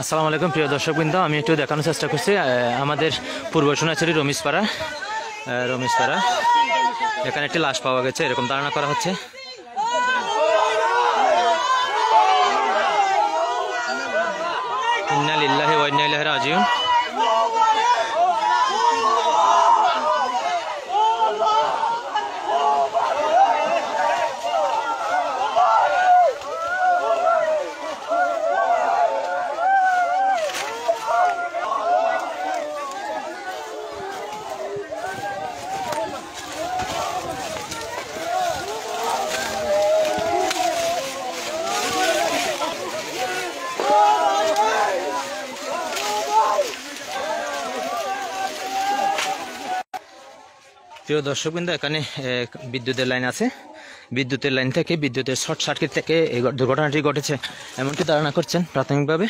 আসসালামু আলাইকুম প্রিয় দর্শকবৃন্দ, আমি একটু দেখানোর চেষ্টা করছি আমাদের পূর্ব সোনাইছড়ি রমিজপাড়া এখানে একটি লাশ পাওয়া গেছে, এরকম ধারণা করা হচ্ছে। ইন্না লিল্লাহি ওয়া ইন্না ইলাইহি রাজিউন। প্রিয় দর্শকবৃন্দ, এখানে বিদ্যুতের লাইন আছে, বিদ্যুতের লাইন থেকে বিদ্যুতের শর্ট সার্কিট থেকে এই দুর্ঘটনাটি ঘটেছে এমনটি ধারণা করছেন প্রাথমিকভাবে।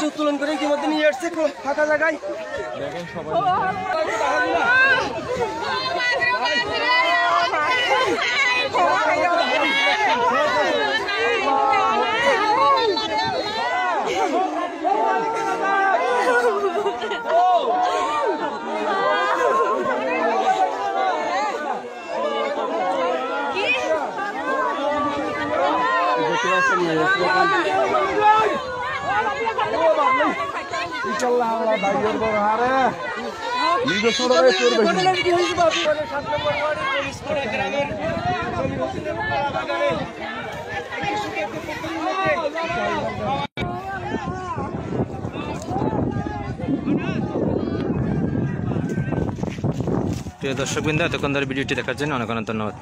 উত্তোলন করে ইতিমধ্যে নিয়ে আসছে ফাঁকা জায়গায়। প্রিয় দর্শকবৃন্দ, এতক্ষণ ধরে ভিডিওটি দেখার জন্য অনেক অনেক ধন্যবাদ।